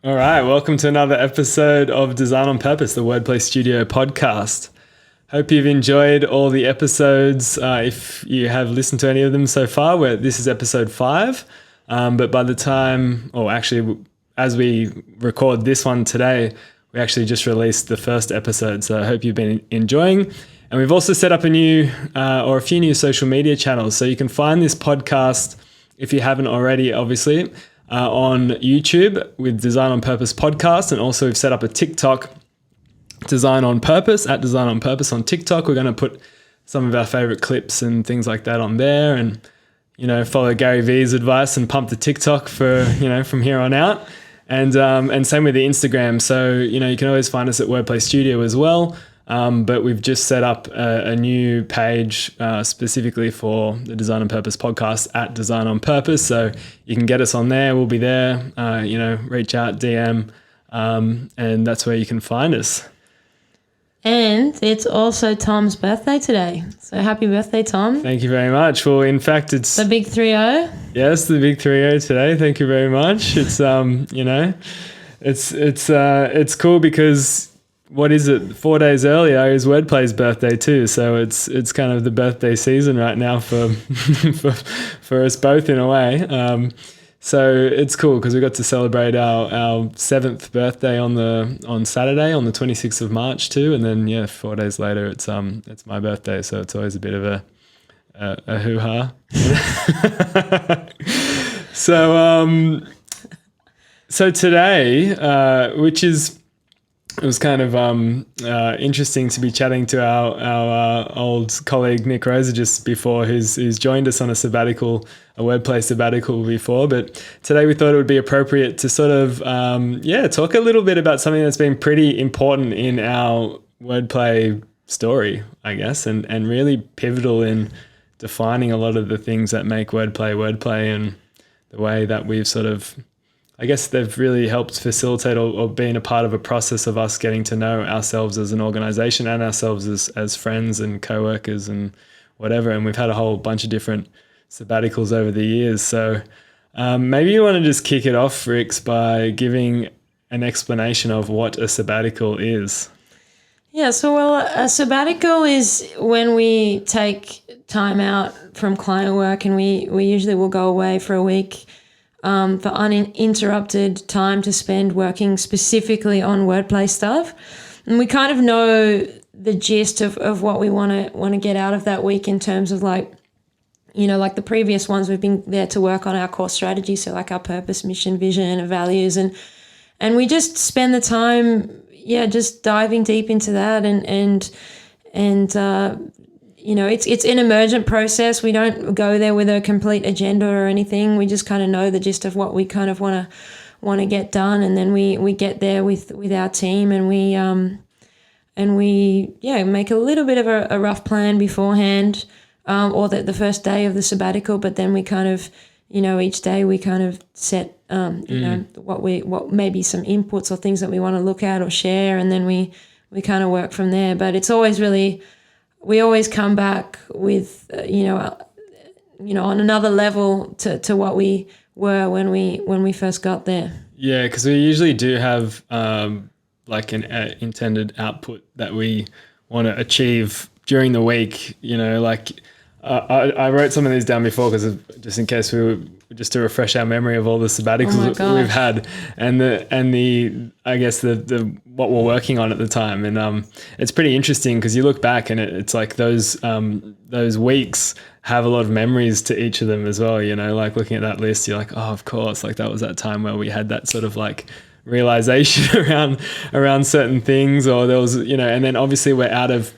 All right, welcome to another episode of Design on Purpose, the WordPlay Studio podcast. Hope you've enjoyed all the episodes. If you have listened to any of them so far, this is episode 5. But by the time, or actually, as we record this one today, we actually just released the first episode. So I hope you've been enjoying. And we've also set up a few new social media channels. So you can find this podcast, if you haven't already, obviously, on YouTube with Design on Purpose podcast. And also we've set up a TikTok, Design on Purpose, at Design on Purpose on TikTok. We're going to put some of our favorite clips and things like that on there, and, follow Gary Vee's advice and pump the TikTok for, from here on out. And same with the Instagram. So, you can always find us at WordPlay Studio as well. But we've just set up a new page specifically for the Design on Purpose podcast at Design on Purpose. So you can get us on there. We'll be there, reach out, DM, and that's where you can find us. And it's also Tom's birthday today. So happy birthday, Tom. Thank you very much. Well, in fact, it's the big 3-0. Yes, the big 3-0 today. Thank you very much. It's, it's cool because what is it? 4 days earlier is WordPlay's birthday too. So it's kind of the birthday season right now for for us both in a way. So it's cool because we got to celebrate our 7th birthday on Saturday on the 26th of March too, and then 4 days later it's my birthday. So it's always a bit of a hoo-ha. So today, it was kind of interesting to be chatting to our old colleague Nick Rosa just before, who's joined us on a WordPlay sabbatical before. But today we thought it would be appropriate to sort of talk a little bit about something that's been pretty important in our WordPlay story, I guess, and really pivotal in defining a lot of the things that make WordPlay, and the way that we've sort of, I guess they've really helped facilitate or been a part of a process of us getting to know ourselves as an organization and ourselves as friends and co-workers and whatever. And we've had a whole bunch of different sabbaticals over the years. So maybe you want to just kick it off, Rix, by giving an explanation of what a sabbatical is. Yeah, so a sabbatical is when we take time out from client work, and we usually will go away for a week for uninterrupted time to spend working specifically on WordPlay stuff. And we kind of know the gist of what we want to get out of that week in terms of like the previous ones, we've been there to work on our core strategy. So like our purpose, mission, vision, and values. And we just spend the time, just diving deep into that it's an emergent process. We don't go there with a complete agenda or anything. We just kind of know the gist of what we kind of want to get done, and then we get there with our team, and we make a little bit of a rough plan beforehand, or the first day of the sabbatical. But then we kind of, each day we kind of set what maybe some inputs or things that we want to look at or share, and then we kind of work from there. But it's always really, we always come back with, on another level to what we were when we first got there. Yeah, because we usually do have like an intended output that we want to achieve during the week. I wrote some of these down before because just in case just to refresh our memory of all the sabbaticals that we've had, and the I guess the what we're working on at the time. And it's pretty interesting because you look back and it's like those weeks have a lot of memories to each of them as well. Like looking at that list, you're like, oh, of course, like that was that time where we had that sort of like realization around certain things, or there was, and then obviously we're out of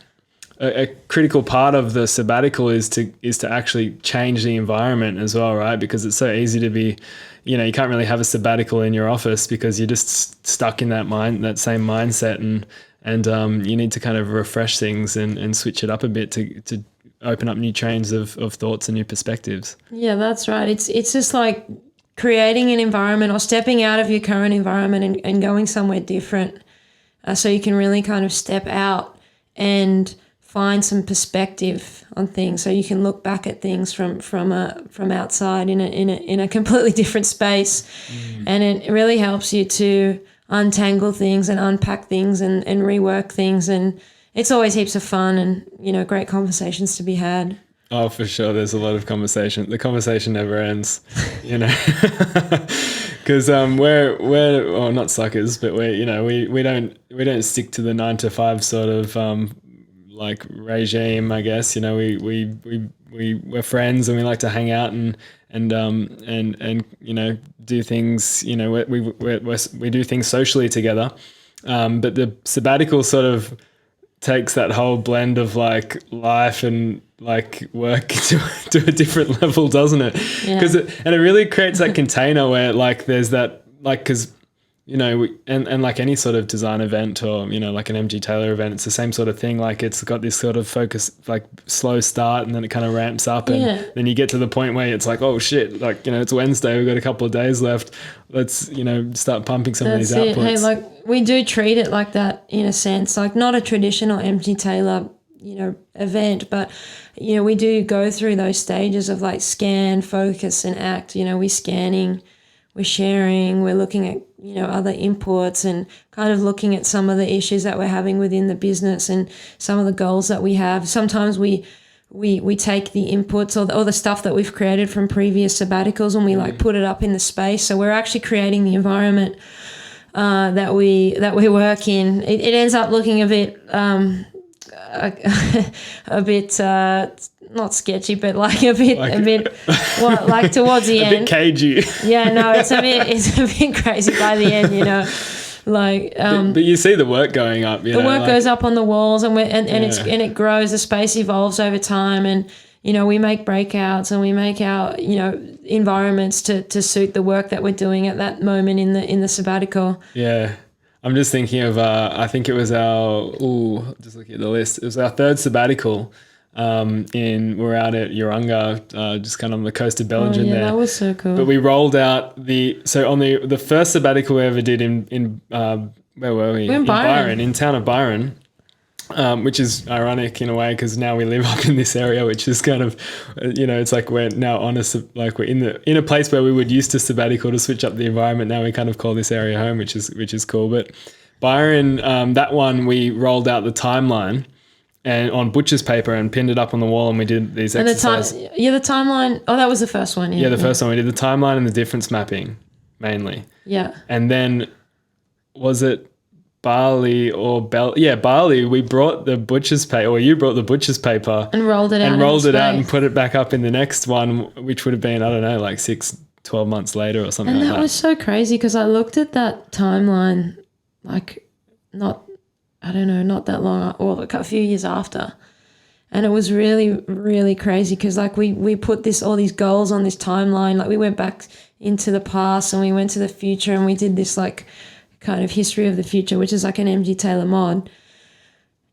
a critical part of the sabbatical is to actually change the environment as well, right? Because it's so easy to be, you can't really have a sabbatical in your office because you're just stuck in that same mindset, and you need to kind of refresh things and switch it up a bit to open up new trains of thoughts and new perspectives. Yeah, that's right. It's just like creating an environment or stepping out of your current environment and going somewhere different, so you can really kind of step out and find some perspective on things, so you can look back at things from outside in a completely different space, and it really helps you to untangle things and unpack things and rework things, and it's always heaps of fun and, you know, great conversations to be had. Oh, for sure. There's a lot of conversation. The conversation never ends, you know, because we're not suckers, but we don't stick to the 9 to 5 sort of like regime, I guess. You know, we're friends and we like to hang out and you know, do things. You know, we do things socially together, but the sabbatical sort of takes that whole blend of like life and like work to a different level, doesn't it? Because it really creates that container where like there's that, like, because, you know, and like any sort of design event or, you know, like an MG Taylor event, it's the same sort of thing. Like it's got this sort of focus, like slow start, and then it kind of ramps up, and then you get to the point where it's like, oh shit, like, you know, it's Wednesday, we've got a couple of days left. Let's, you know, start pumping some of these outputs. Hey, like we do treat it like that in a sense, like not a traditional MG Taylor, you know, event, but, you know, we do go through those stages of like scan, focus, and act. You know, we're scanning, we're sharing, we're looking at, you know, other inputs and kind of looking at some of the issues that we're having within the business and some of the goals that we have. Sometimes we take the inputs or the stuff that we've created from previous sabbaticals and we like put it up in the space. So we're actually creating the environment that we work in. It ends up looking a bit a bit not sketchy, but like a bit well, like towards the end, a bit cagey. Yeah, no, it's a bit crazy by the end, you know. Like, but you see the work going up. The work goes up on the walls, and it grows. The space evolves over time, and, you know, we make breakouts and we make our, you know, environments to suit the work that we're doing at that moment in the sabbatical. Yeah. I'm just thinking of, I think it was just looking at the list. It was our third sabbatical. We're out at Urunga, just kind of on the coast of Belgium there. That was so cool. But we rolled out on the first sabbatical we ever did in where were we? In Byron. In town of Byron. Which is ironic in a way, because now we live up in this area, which is kind of, you know, it's like we're now like we're in a place where we would used to sabbatical to switch up the environment. Now we kind of call this area home, which is cool. But Byron, that one we rolled out the timeline and on butcher's paper and pinned it up on the wall, and we did these exercises. The timeline. Oh, that was the first one. Yeah, the first one we did the timeline and the difference mapping mainly. Yeah. And then was it Bali or Bali, we brought the butcher's paper, or you brought the butcher's paper and rolled it out and put it back up in the next one, which would have been, I don't know, like 6-12 months later or something like that. And that was so crazy, because I looked at that timeline like not that long, or a few years after, and it was really, really crazy, because like we put all these goals on this timeline. Like we went back into the past and we went to the future, and we did this like kind of history of the future, which is like an MG Taylor mod.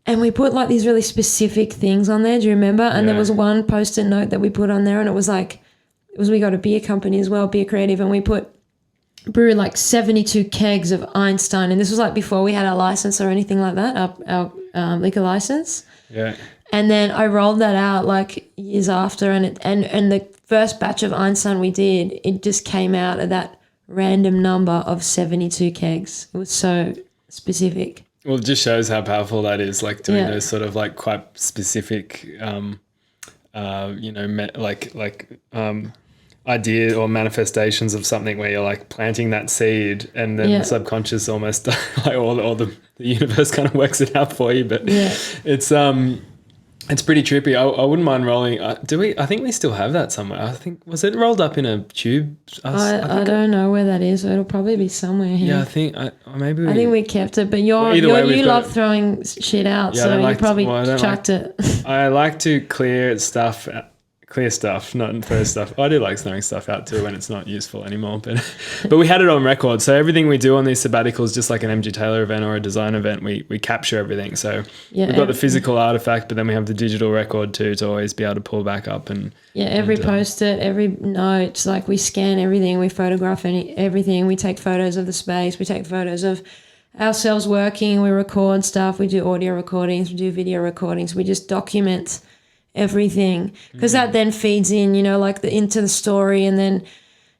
And we put like these really specific things on there. Do you remember? And there was one post-it note that we put on there, and it was we got a beer company as well, Beer Creative, and we brewed like 72 kegs of Einstein. And this was like before we had our license or anything like that, our liquor license. Yeah. And then I rolled that out like years after, and the first batch of Einstein we did, it just came out of that random number of 72 kegs. It was so specific. Well, it just shows how powerful that is, like doing those sort of like quite specific, you know, idea or manifestations of something, where you're like planting that seed, and then the subconscious almost like all the universe kind of works it out for you. But it's pretty trippy. I wouldn't mind rolling. Do we? I think we still have that somewhere. I think, was it rolled up in a tube? I don't know where that is. It'll probably be somewhere here. Yeah, I think maybe. I think we kept it, but you love throwing shit out, so you probably chucked it. I like to clear stuff, not throw stuff. I do like throwing stuff out too when it's not useful anymore. But we had it on record, so everything we do on these sabbaticals, just like an MG Taylor event or a design event, we capture everything. So we've got the physical artifact, but then we have the digital record too, to always be able to pull back up and every post-it, every note, like we scan everything, we photograph everything, we take photos of the space, we take photos of ourselves working, we record stuff, we do audio recordings, we do video recordings, we just document everything, because that then feeds in, like into the story. And then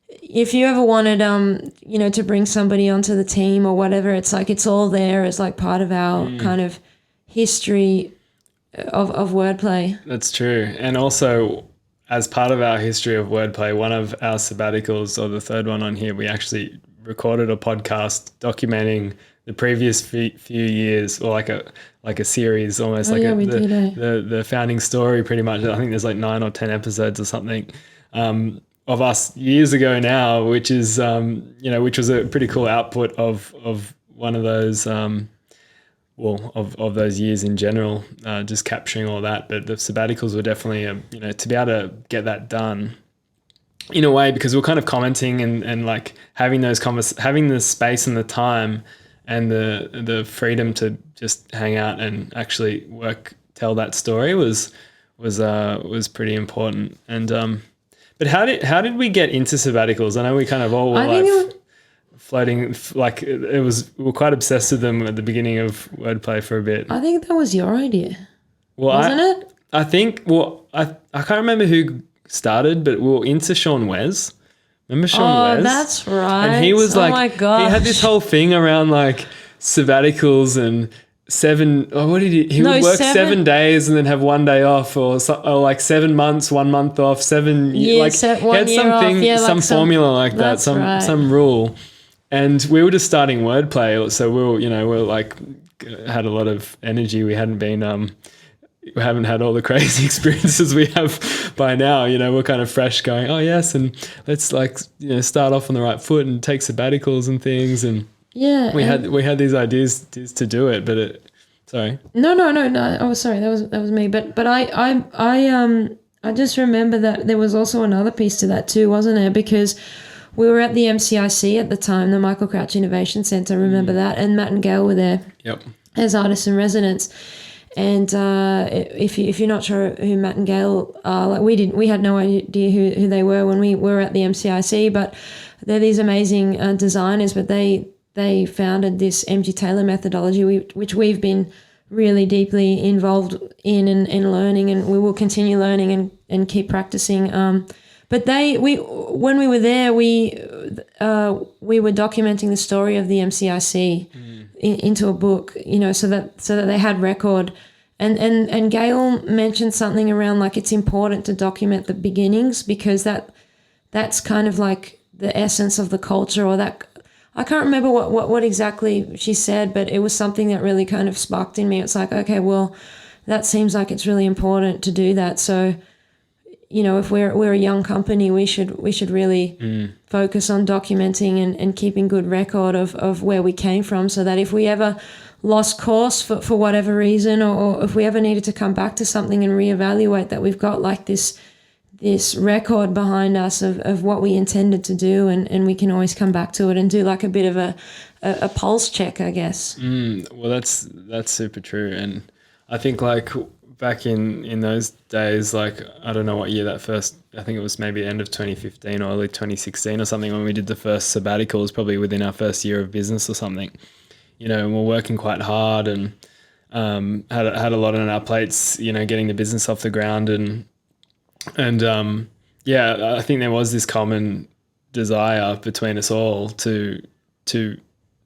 if you ever wanted to bring somebody onto the team or whatever, it's like it's all there as like part of our kind of history of wordplay. That's true. And also, as part of our history of wordplay, one of our sabbaticals, or the third one on here, we actually recorded a podcast documenting the previous few years, or like a series, almost the founding story, pretty much. I think there's like 9 or 10 episodes or something of us years ago now, which is which was a pretty cool output of one of those. Of those years in general, just capturing all that. But the sabbaticals were definitely, to be able to get that done in a way, because we're kind of commenting and like having those having the space and the time and the freedom to just hang out and actually tell that story was pretty important. And but how did we get into sabbaticals? I know we kind of all were floating, like we were quite obsessed with them at the beginning of wordplay for a bit. I think that was your idea, wasn't it? I think, I can't remember who started, but we were into Sean Wes. Remember Sean Wes? Oh, that's right. And he was like, my gosh, he had this whole thing around like sabbaticals and what did he would work 7 days and then have 1 day off, or like 7 months, 1 month off, 7 years, like he had something, some formula like that, some rule. And we were just starting wordplay, so we were like had a lot of energy. We hadn't been we haven't had all the crazy experiences we have by now. We're kind of fresh, going, oh yes, and let's like start off on the right foot and take sabbaticals and things. And we had these ideas to do it, but sorry. No. Oh, sorry, that was me. But I just remember that there was also another piece to that too, wasn't there? Because we were at the MCIC at the time, the Michael Crouch Innovation Centre. Remember that? And Matt and Gail were there. Yep. As artists in residence. And if you're not sure who Matt and Gail are, like we had no idea who they were when we were at the MCIC, but they're these amazing designers. But they founded this MG Taylor methodology, which we've been really deeply involved in and learning, and we will continue learning and keep practicing. But when we were there, we were documenting the story of the MCIC into a book, so that they had record. And Gail mentioned something around like it's important to document the beginnings, because that's kind of like the essence of the culture, or that I can't remember what exactly she said, but it was something that really kind of sparked in me. It's like, okay, well, that seems like it's really important to do that. So, if we're a young company, we should really focus on documenting and keeping good record of where we came from, so that if we ever lost course for whatever reason, or if we ever needed to come back to something and reevaluate, that we've got like this record behind us of what we intended to do, and we can always come back to it and do like a bit of a pulse check, I guess. Well, that's super true. And I think like back in those days, like I don't know what year that first, I think it was maybe end of 2015 or early 2016 or something, when we did the first sabbaticals, probably within our first year of business or something, and we're working quite hard and had a lot on our plates, getting the business off the ground. And I think there was this common desire between us all to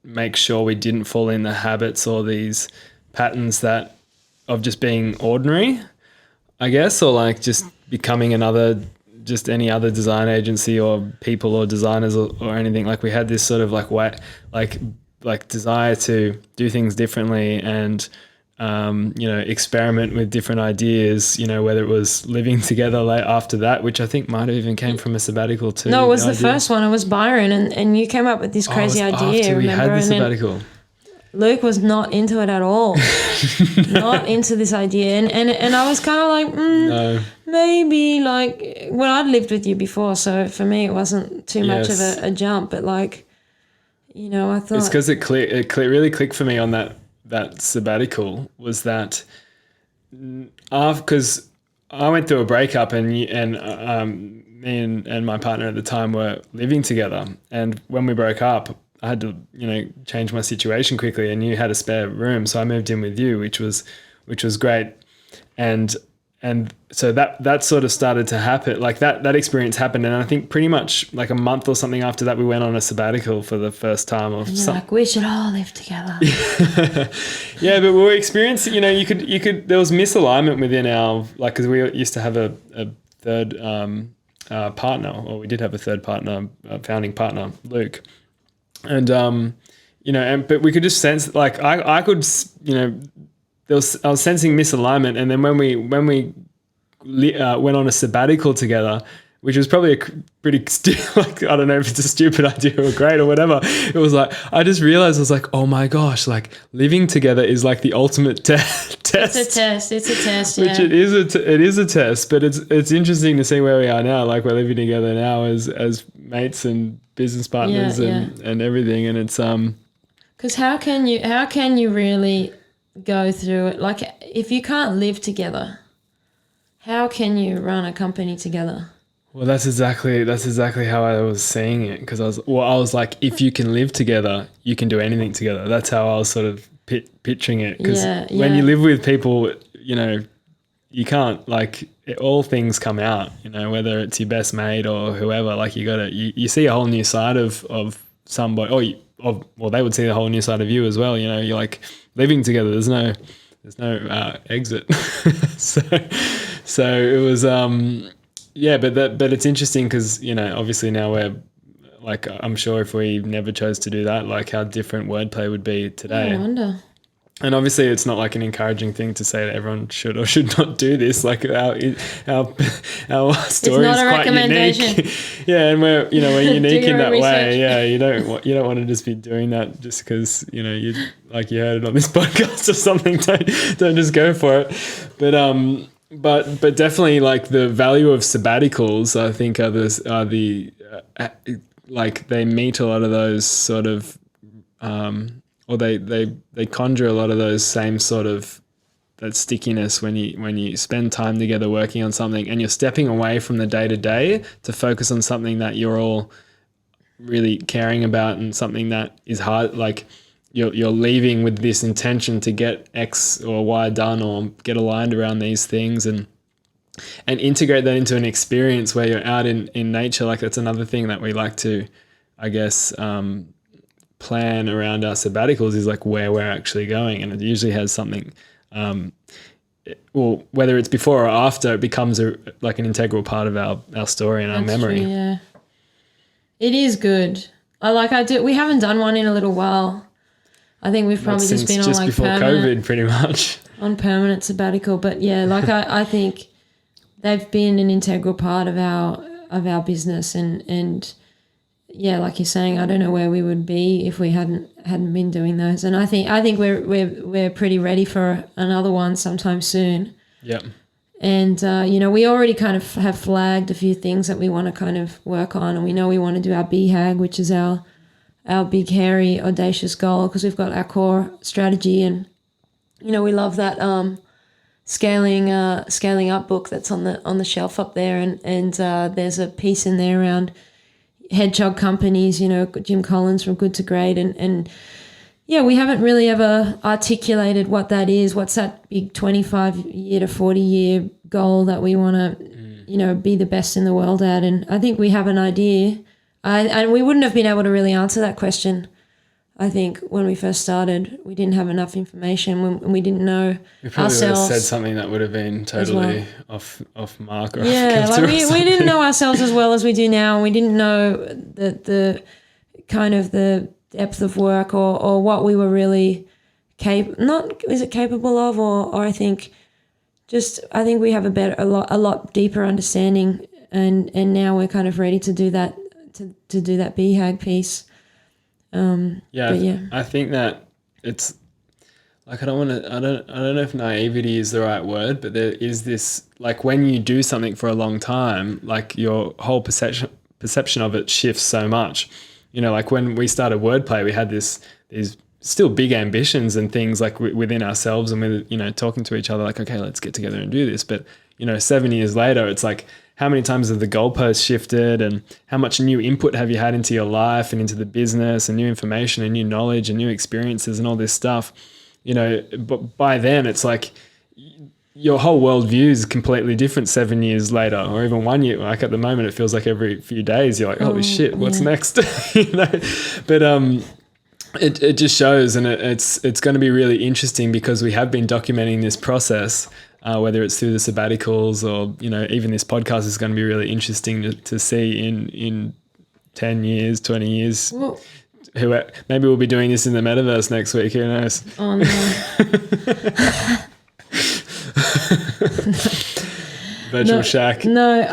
make sure we didn't fall in the habits or these patterns of just being ordinary, I guess, or like just becoming any other design agency or people or designers or anything. Like we had this sort of like desire to do things differently and experiment with different ideas, whether it was living together after that, which I think might have even came from a sabbatical too. No, it was the first one. It was Byron, and you came up with this crazy idea. After we remember? had the sabbatical. Luke was not into it at all. Not into this idea. And I was kind of like, no. Maybe like, well, I'd lived with you before, so for me it wasn't too much of a jump, but like, I thought. It's because it really clicked for me on that sabbatical, was that because I went through a breakup and me and my partner at the time were living together, and when we broke up, change my situation quickly, and you had a spare room, so I moved in with you, which was great. And so that sort of started to happen, like that experience happened. And I think pretty much like a month or something after that, we went on a sabbatical for the first time. Like, we should all live together. Yeah, but we were experiencing, you could, there was misalignment within our, like, because we used to have a third partner, or we did have a third partner, founding partner, Luke. And, but we could just sense, like, I could, I was sensing misalignment, and then when we went on a sabbatical together, which was probably a pretty like, I don't know if it's a stupid idea or great or whatever. It was like I just realized, I was like, oh my gosh, like living together is like the ultimate test. It's a test. Yeah. Which it is a test, but it's interesting to see where we are now. Like we're living together now as mates and business partners and everything, and it's because how can you really go through it? Like, if you can't live together, how can you run a company together? Well, that's exactly how I was seeing it, because I was like, if you can live together, you can do anything together. That's how I was sort of picturing it, because when you live with people, you can't, like, all things come out, whether it's your best mate or whoever. Like, you see a whole new side of somebody, well, they would see a whole new side of you as well. You're like living together. There's no exit. so it was but it's interesting because obviously now we're like, I'm sure if we never chose to do that, like how different Wordplay would be today. I wonder. And obviously it's not like an encouraging thing to say that everyone should or should not do this. Like our story is quite unique. Yeah, and we're unique in that way. Yeah, you don't want to just be doing that just because you heard it on this podcast or something. Don't just go for it. But definitely, like, the value of sabbaticals, I think like they meet a lot of those sort of or they conjure a lot of those same sort of that stickiness when you spend time together working on something, and you're stepping away from the day-to-day to focus on something that you're all really caring about, and something that is hard. Like you're leaving with this intention to get X or Y done, or get aligned around these things, and integrate that into an experience where you're out in nature. Like, that's another thing that we like to, I guess, plan around our sabbaticals, is like where we're actually going. And it usually has something, whether it's before or after, it becomes like an integral part of our story and our memory. True, yeah. It is good. We haven't done one in a little while. I think we've probably just been on like before COVID, pretty much. On permanent sabbatical. But yeah, like I think they've been an integral part of our business, and yeah, like you're saying, I don't know where we would be if we hadn't been doing those. And I think we're pretty ready for another one sometime soon. Yep. And we already kind of have flagged a few things that we want to kind of work on, and we know we want to do our BHAG, which is our big, hairy, audacious goal, because we've got our core strategy, and we love that scaling up book that's on the shelf up there, and there's a piece in there around hedgehog companies, Jim Collins from Good to Great, and yeah, we haven't really ever articulated what that is. What's that big 25-year to 40-year goal that we want to, be the best in the world at? And I think we have an idea. And we wouldn't have been able to really answer that question, I think, when we first started. We didn't have enough information, when we didn't know we probably ourselves. Would have said something that would have been totally off mark. Or yeah, like we didn't know ourselves as well as we do now. And we didn't know the kind of the depth of work or what we were really capable of, or I think we have a lot deeper understanding, and now we're kind of ready to do that to do that BHAG piece. I think that it's like, I don't know if naivety is the right word, but there is this, like, when you do something for a long time, like your whole perception of it shifts so much. Like when we started Wordplay, we had these still big ambitions and things, like within ourselves, and with talking to each other, like, okay, let's get together and do this. But 7 years later, it's like, how many times have the goalposts shifted, and how much new input have you had into your life and into the business, and new information and new knowledge and new experiences and all this stuff, but by then it's like your whole worldview is completely different 7 years later, or even 1 year. Like at the moment, it feels like every few days you're like, holy shit, what's next? But it just shows, and it's going to be really interesting because we have been documenting this process, whether it's through the sabbaticals or even this podcast is going to be really interesting to see in 10 years, 20 years. Well, maybe we'll be doing this in the metaverse next week. Who knows? Oh no. Virtual shack. No,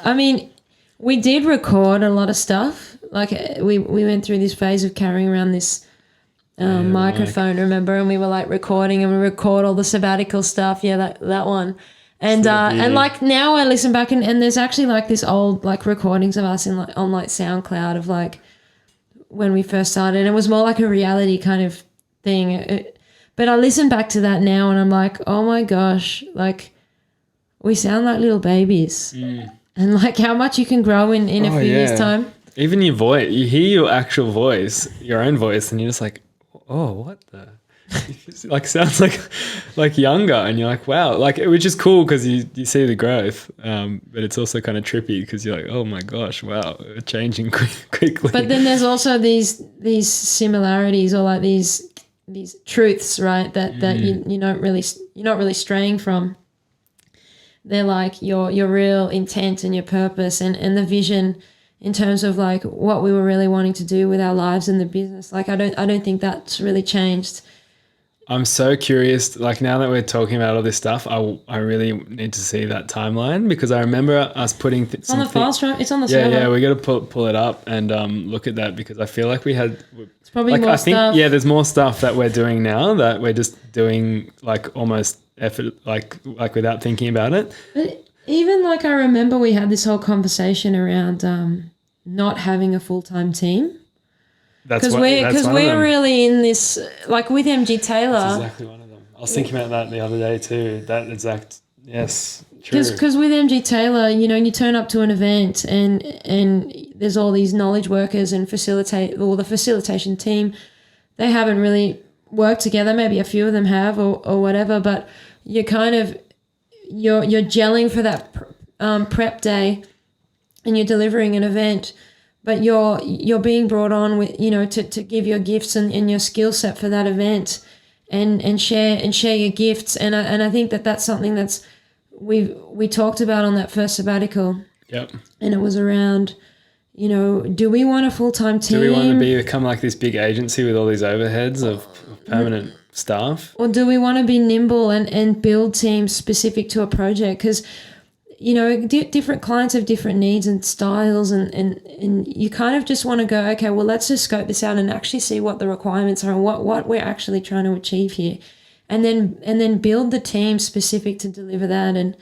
I mean, we did record a lot of stuff. Like we went through this phase of carrying around this microphone, remember? And we were like recording, and we record all the sabbatical stuff. Yeah, that one. And like now I listen back and there's actually like this old like recordings of us on like SoundCloud of like when we first started. And it was more like a reality kind of thing. But I listen back to that now and I'm like, oh my gosh, like we sound like little babies. And like how much you can grow in a few years' time. Even your voice, you hear your actual voice, your own voice, and you're just like, oh, what the? Like sounds like younger, and you're like, wow, like which is cool because you see the growth, but it's also kind of trippy because you're like, oh my gosh, wow, we're changing quickly. But then there's also these similarities or like these truths, right? That you're not really straying from. They're like your real intent and your purpose and the vision in terms of like what we were really wanting to do with our lives and the business. Like I don't think that's really changed. I'm so curious, like now that we're talking about all this stuff, I really need to see that timeline because I remember us putting it's on the file drive. It's on the server. Yeah, we got to pull it up and look at that because I feel like we had. It's probably more stuff. Yeah, there's more stuff that we're doing now that we're just doing like almost effort, like without thinking about it. But even like I remember we had this whole conversation around not having a full-time team. Because we're really in this, like with MG Taylor. That's exactly one of them. I was thinking about that the other day too. That exact, yes, true. Because with MG Taylor, you turn up to an event and there's all these knowledge workers and the facilitation team. They haven't really worked together. Maybe a few of them have or whatever, but you're kind of, you're gelling for that prep day and you're delivering an event. But you're being brought on with to give your gifts and your skill set for that event, and share your gifts, and I think that's something that's we talked about on that first sabbatical. Yep. And it was around, do we want a full-time team? Do we want to become like this big agency with all these overheads of permanent staff, or do we want to be nimble and build teams specific to a project? Because different clients have different needs and styles and you kind of just want to go, okay, well, let's just scope this out and actually see what the requirements are and what we're actually trying to achieve here. And then build the team specific to deliver that. And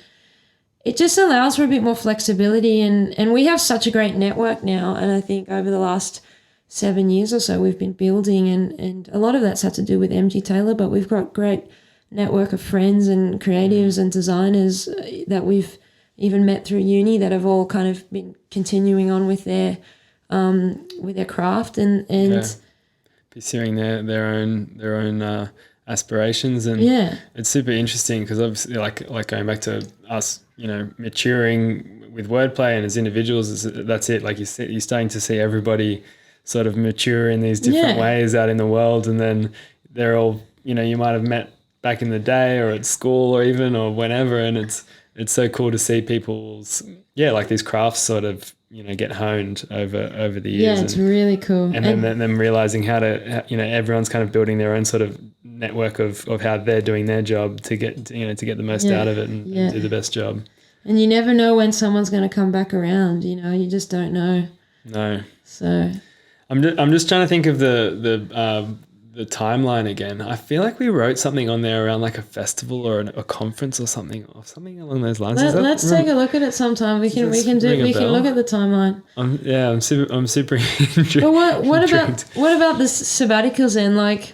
it just allows for a bit more flexibility. And we have such a great network now. And I think over the last 7 years or so, we've been building and a lot of that's had to do with MG Taylor, but we've got great network of friends and creatives and designers that we've even met through uni that have all kind of been continuing on with their craft and pursuing their own aspirations. And it's super interesting because obviously like going back to us, maturing with wordplay and as individuals, that's it. Like you're starting to see everybody sort of mature in these different ways out in the world, and then they're all you might have met back in the day or at school or whenever, and it's so cool to see people's like these crafts sort of get honed over the years. Yeah, it's really cool. And then them realizing how to everyone's kind of building their own sort of network of how they're doing their job to get the most out of it and do the best job. And you never know when someone's going to come back around. You just don't know. No. So I'm just trying to think of the timeline again. I feel like we wrote something on there around like a festival or a conference or something along those lines. Let's take a look at it sometime. We can look at the timeline. I'm super intrigued. But what about the sabbaticals then? Like,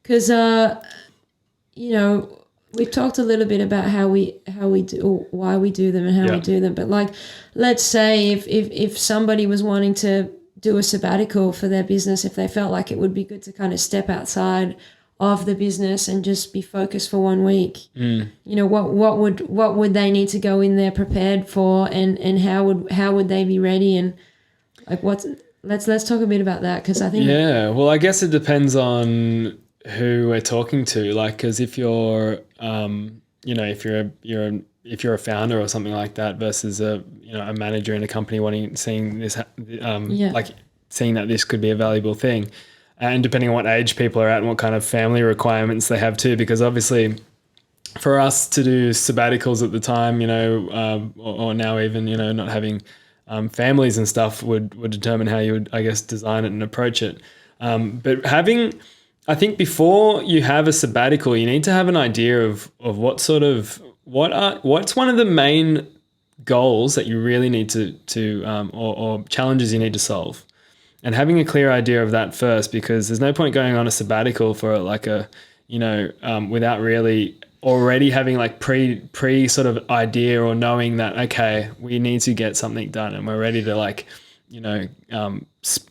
because we've talked a little bit about how we do, or why we do them and how we do them. But like, let's say if somebody was wanting to do a sabbatical for their business, if they felt like it would be good to kind of step outside of the business and just be focused for 1 week, you know, what would they need to go in there prepared for, and how would they be ready, and like let's talk a bit about that, because I think well, I guess it depends on who we're talking to, like, because if you're you know, if you're a founder or something like that versus a manager in a company seeing that this could be a valuable thing, and depending on what age people are at and what kind of family requirements they have too, because obviously for us to do sabbaticals at the time, you know, or now even, you know, not having families and stuff would determine how you would, I guess, design it and approach it. But I think before you have a sabbatical, you need to have an idea of what's one of the main goals that you really need or challenges you need to solve, and having a clear idea of that first, because there's no point going on a sabbatical for like without really already having like pre sort of idea or knowing that, okay, we need to get something done and we're ready to like, you know,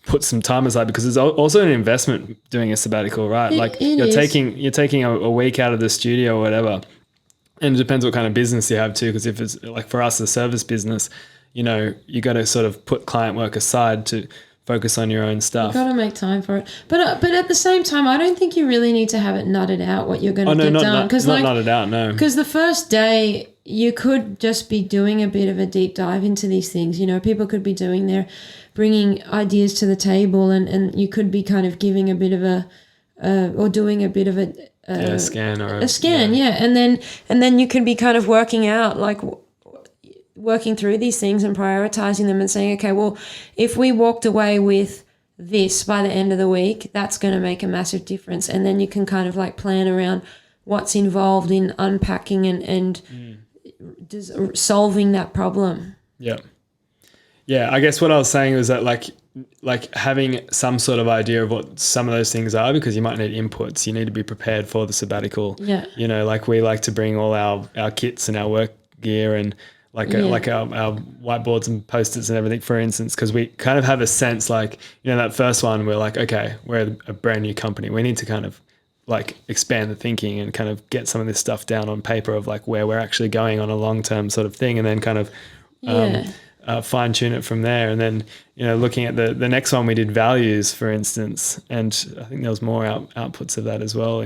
put some time aside, because there's also an investment doing a sabbatical, right? You're taking a week out of the studio or whatever. And it depends what kind of business you have too, because if it's like for us, a service business, you know, you got to sort of put client work aside to focus on your own stuff. You've got to make time for it. But at the same time, I don't think you really need to have it nutted out what you're going to get done. Not nutted out, no. Because the first day you could just be doing a bit of a deep dive into these things. You know, people could be bringing ideas to the table, and you could be kind of giving a bit of or doing a bit of a scan and then you can be kind of working out, like working through these things and prioritizing them and saying, okay, well, if we walked away with this by the end of the week, that's going to make a massive difference. And then you can kind of like plan around what's involved in unpacking and solving that problem. Yeah. Yeah, I guess what I was saying was that like having some sort of idea of what some of those things are, because you might need inputs. You need to be prepared for the sabbatical. Yeah. You know, like we like to bring all our kits and our work gear and our whiteboards and Post-its and everything, for instance, because we kind of have a sense, like, you know, that first one, we're like, okay, we're a brand new company. We need to kind of like expand the thinking and kind of get some of this stuff down on paper of like where we're actually going on a long-term sort of thing, and then kind of fine tune it from there. And then, you know, looking at the next one, we did values, for instance, and I think there was more outputs of that as well.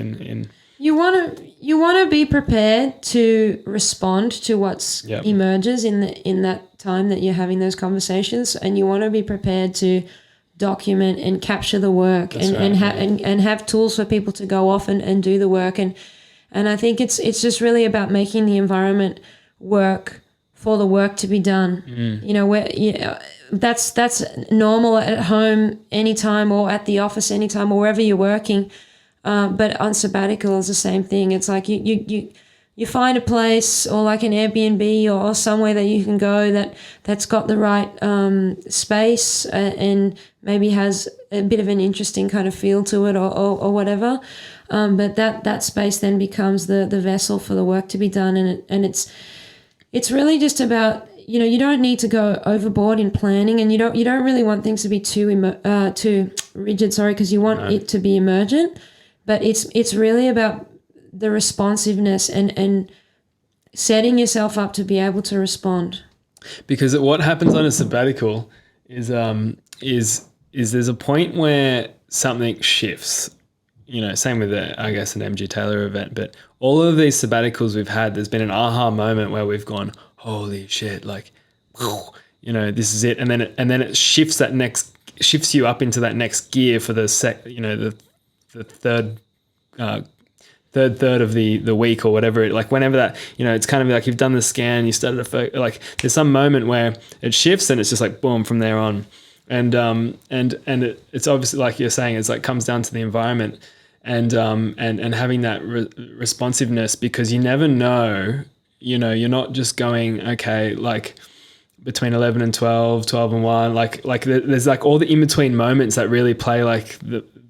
You want to be prepared to respond to what's emerges in that time that you're having those conversations, and you want to be prepared to document and capture the work. That's and have tools for people to go off and do the work. And I think it's just really about making the environment work for the work to be done. You know, that's normal at home anytime, or at the office anytime, or wherever you're working. But on sabbatical is the same thing. It's like you find a place, or like an Airbnb or somewhere that you can go that's got the right space and maybe has a bit of an interesting kind of feel to it or whatever. But that space then becomes the vessel for the work to be done, and it's really just about, you know, you don't need to go overboard in planning, and you don't really want things to be too rigid, because you want it to be emergent. But it's really about the responsiveness and setting yourself up to be able to respond. Because what happens on a sabbatical is there's a point where something shifts. You know, same with I guess an MG Taylor event, but all of these sabbaticals we've had, there's been an aha moment where we've gone, holy shit, like, you know, this is it, and then it shifts you up into that next gear for the third of the week or whatever. Like whenever that, you know, it's kind of like you've done the scan, you started to like there's some moment where it shifts and it's just like boom from there on. And it's obviously, like you're saying, it's like comes down to the environment and having that responsiveness, because you never know, you know, you're not just going, okay, like between 11 and 12 and 1, like there's like all the in-between moments that really play like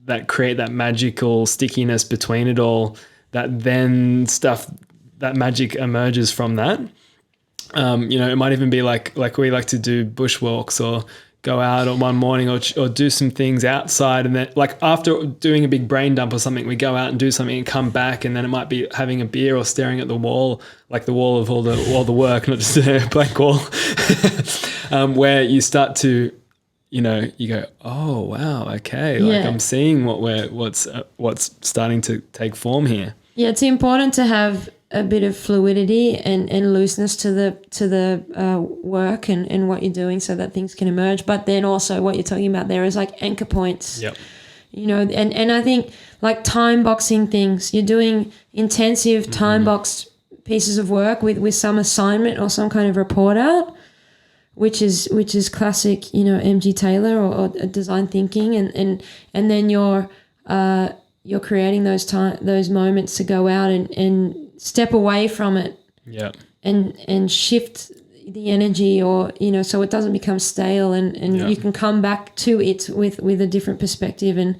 that create that magical stickiness between it all, that then stuff that magic emerges from that. It might even be like we like to do bushwalks or go out on one morning or do some things outside, and then like after doing a big brain dump or something, we go out and do something and come back, and then it might be having a beer or staring at the wall, like the wall of all the work, not just a blank wall, where you start to, you go, oh wow, okay, like I'm seeing what's starting to take form here. Yeah, it's important to have a bit of fluidity and looseness to the work and what you're doing, so that things can emerge. But then also what you're talking about there is like anchor points. Yep. And I think like time boxing things. You're doing intensive time boxed pieces of work with some assignment or some kind of report out, which is classic, MG Taylor or design thinking, and then you're creating those moments to go out and step away from it, and shift the energy, or so it doesn't become stale, and you can come back to it with a different perspective and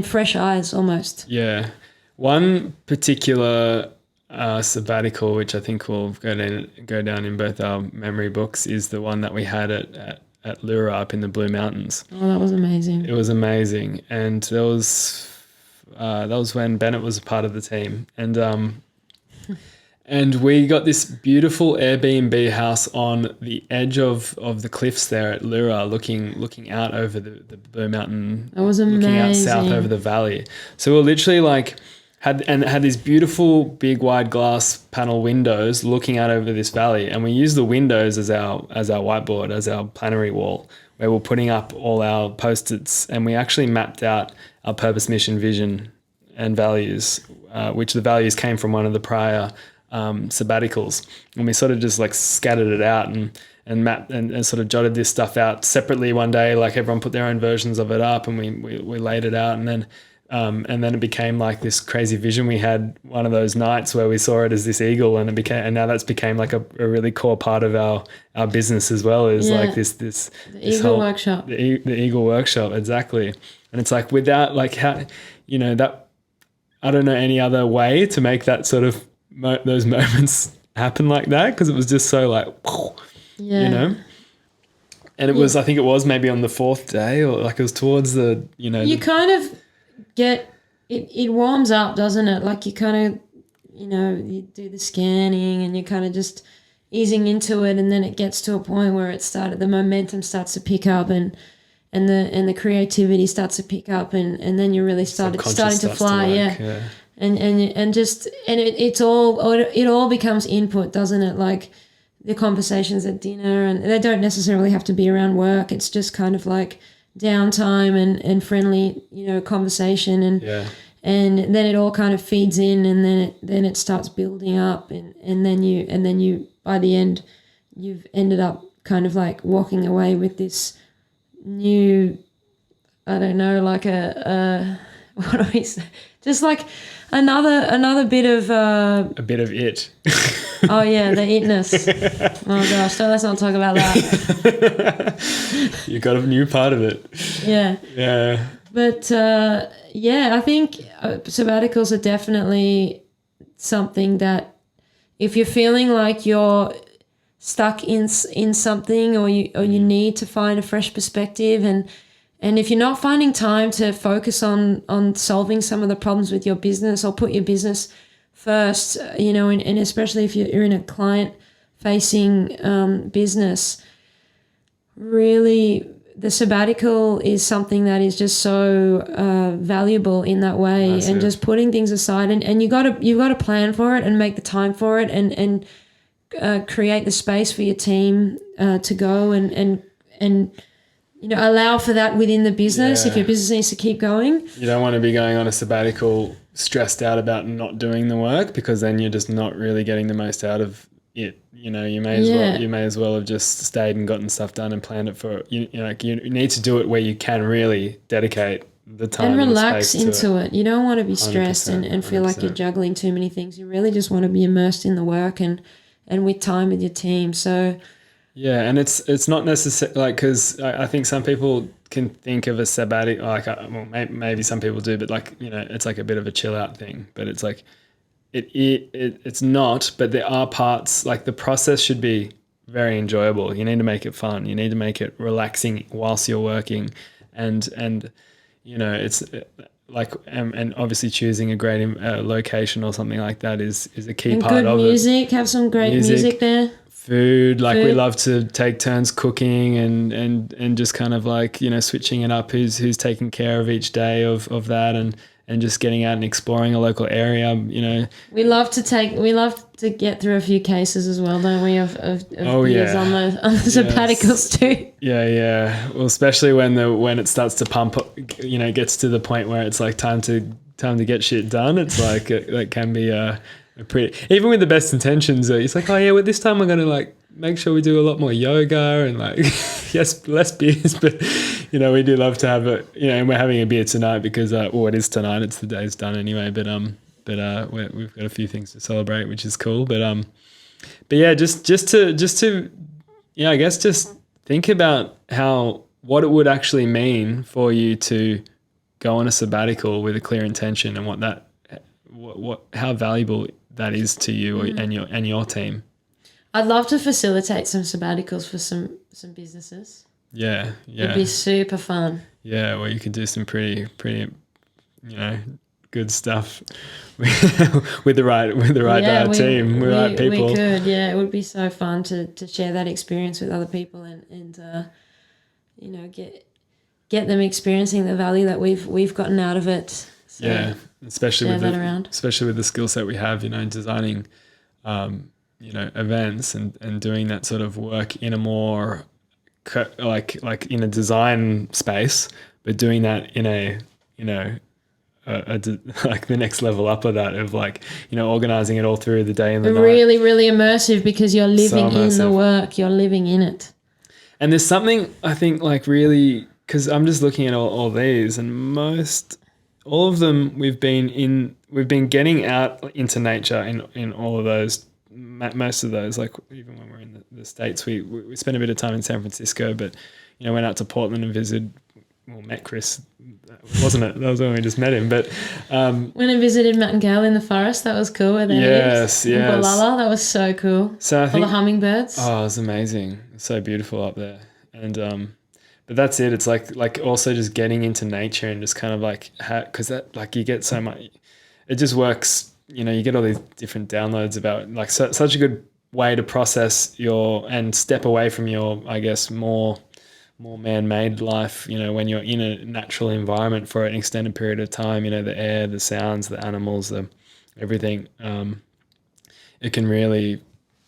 fresh eyes almost. Yeah, one particular sabbatical, which I think will go down in both our memory books, is the one that we had at Lura up in the Blue Mountains. Oh, that was amazing. It was amazing, and that was when Bennett was a part of the team, and we got this beautiful Airbnb house on the edge of the cliffs there at Lura, looking out over the Blue Mountain. That was amazing. Looking out south over the valley. So we're literally like had these beautiful big wide glass panel windows looking out over this valley, and we used the windows as our whiteboard, as our plenary wall, where we're putting up all our post-its, and we actually mapped out our purpose, mission, vision, and values, which the values came from one of the prior sabbaticals, and we sort of just like scattered it out and mapped and sort of jotted this stuff out separately one day. Like everyone put their own versions of it up, and we laid it out, and then it became like this crazy vision. We had one of those nights where we saw it as this eagle, and now that's became like a really core part of our business as well, is like this eagle workshop. The eagle workshop, exactly. And it's like, without like how that, I don't know any other way to make that sort of those moments happen like that, because it was just so like, and it was, I think it was maybe on the fourth day, or like it was towards the, you kind of get it warms up, doesn't it? Like you kind of, you do the scanning and you're kind of just easing into it, and then it gets to a point where the momentum starts to pick up, and the creativity starts to pick up, and then you really starting to fly. And it all becomes input, doesn't it? Like the conversations at dinner, and they don't necessarily have to be around work. It's just kind of like downtime and friendly, conversation, and then it all kind of feeds in, and then it starts building up, and then you by the end you've ended up kind of like walking away with this new, I don't know, like a what do we say? Just like another bit of a bit of it. Oh yeah, the itness. Oh gosh, so let's not talk about that. You got a new part of it. Yeah. Yeah. But I think sabbaticals are definitely something that, if you're feeling like you're stuck in something, or you need to find a fresh perspective, and if you're not finding time to focus on solving some of the problems with your business, or put your business first, and especially if you're in a client-facing business, really the sabbatical is something that is just so valuable in that way. That's and it. Just putting things aside, and you've got to plan for it and make the time for it, and create the space for your team to go and allow for that within the business. If your business needs to keep going, you don't want to be going on a sabbatical stressed out about not doing the work, because then you're just not really getting the most out of it. You may as well have just stayed and gotten stuff done and planned it for you need to do it where you can really dedicate the time and relax the space into it. You don't want to be stressed and feel like you're juggling too many things. You really just want to be immersed in the work and with time with your team. So yeah, and it's not necessarily like, because I think some people can think of a sabbatical, like maybe some people do, but like it's like a bit of a chill out thing. But it's like it's not, but there are parts, like the process should be very enjoyable. You need to make it fun. You need to make it relaxing whilst you're working, and it's like and obviously choosing a great location or something like that is a key and part good of music. Have some great music there. Food, like we love to take turns cooking and just kind of like switching it up. Who's taking care of each day of that and just getting out and exploring a local area. We love to get through a few cases as well, don't we? Of beers on the sabbaticals too. Yeah. Well, especially when it starts to pump up, gets to the point where it's like time to get shit done. It's like that can be a pretty, even with the best intentions. It's like, oh yeah, well this time we're gonna like make sure we do a lot more yoga and like yes, less beers, but we do love to have it. And we're having a beer tonight because it is tonight. It's the day's done anyway. But we've got a few things to celebrate, which is cool. But yeah, just to I guess just think about what it would actually mean for you to go on a sabbatical with a clear intention and how valuable that is to you and your team. I'd love to facilitate some sabbaticals for some businesses. Yeah. It'd be super fun. Yeah, well, you could do some pretty, good stuff with the right team, with the right people. We could, yeah. It would be so fun to share that experience with other people and get them experiencing the value that we've gotten out of it. So yeah, especially with the skill set we have, designing, events and doing that sort of work in a more like in a design space, but doing that in a like the next level up of that, of like organizing it all through the day and the night. Really, really immersive, because you're living in the work, you're living in it. And there's something I think like really, because I'm just looking at all these, and all of them we've been getting out into nature in all of those. Most of those, like even when we're in the States, we spent a bit of time in San Francisco, but went out to Portland and met Chris. Wasn't it? That was when we just met him. But when I visited Matt and Gail in the forest, that was cool. Where they yes. Balala, that was so cool. So I think all the hummingbirds. Oh, it was amazing. It's so beautiful up there. And but that's it. It's like also just getting into nature and just kind of like, because that, like, you get so much. It just works. You get all these different downloads about like such a good way to process and step away from your, I guess, more man-made life, when you're in a natural environment for an extended period of time, the air, the sounds, the animals, everything. It can really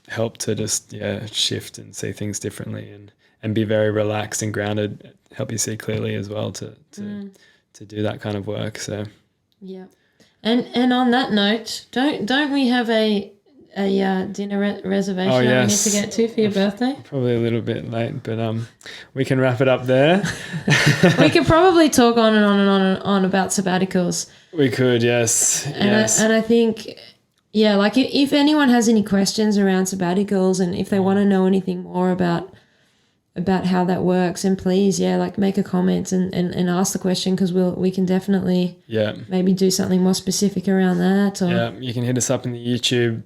help to just, shift and see things differently and be very relaxed and grounded, help you see clearly as well to do that kind of work. So, yeah. And on that note, don't we have a dinner reservation that we need to get to for your birthday? Probably a little bit late, but we can wrap it up there. We could probably talk on and on and on and on about sabbaticals. We could, yes. And I think, like if anyone has any questions around sabbaticals and if they want to know anything more about how that works, and please, make a comment and ask the question, because we can definitely maybe do something more specific around that. Or you can hit us up in the YouTube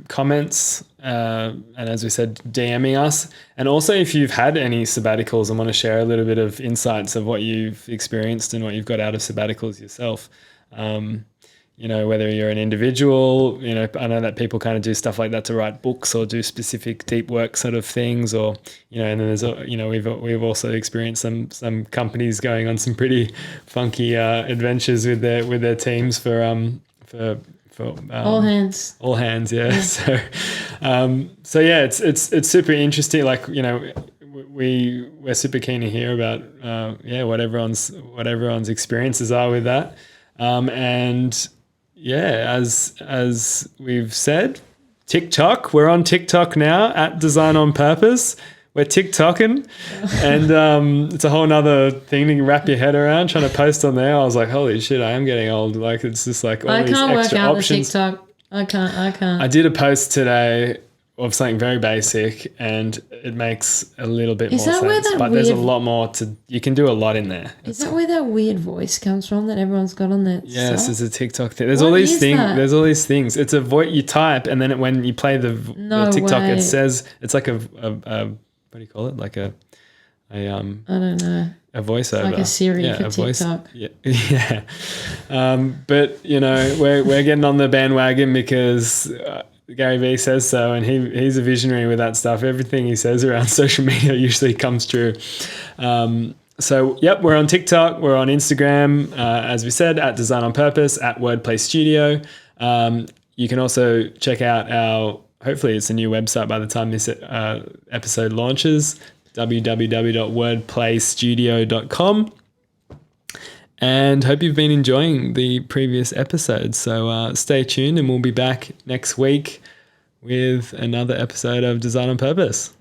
comments, and as we said, DMing us. And also, if you've had any sabbaticals and want to share a little bit of insights of what you've experienced and what you've got out of sabbaticals yourself, whether you're an individual, I know that people kind of do stuff like that to write books or do specific deep work sort of things, or, and then there's, we've also experienced some companies going on some pretty funky adventures with their teams for all hands. All hands, yeah. So it's super interesting. Like, we're super keen to hear about what everyone's experiences are with that, and. Yeah, as we've said, TikTok. We're on TikTok now at Design on Purpose. We're TikToking, and it's a whole nother thing to wrap your head around trying to post on there. I was like, holy shit, I am getting old. Like, it's just like all these extra options. I can't work out the TikTok. I can't. I did a post today. of something very basic, and it makes a little bit Is more that where sense. that But there's a weird- lot more to. You can do a lot in there. Is that where that weird voice comes from that everyone's got on their Yes, site? it's a TikTok thing. There's What all these is things. that? There's all these things. It's a voice you type, and then when you play the No TikTok, way. it says it's like a what do you call it? Like a I don't know. a voiceover, Like a Siri for a voice. TikTok. Yeah, yeah. But we're getting on the bandwagon because Gary Vee says so, and he's a visionary with that stuff. Everything he says around social media usually comes true. So yep, we're on TikTok, we're on Instagram, as we said, at Design on Purpose, at WordPlay Studio. You can also check out hopefully it's a new website by the time this episode launches, www.wordplaystudio.com. And hope you've been enjoying the previous episodes. So stay tuned, and we'll be back next week with another episode of Design on Purpose.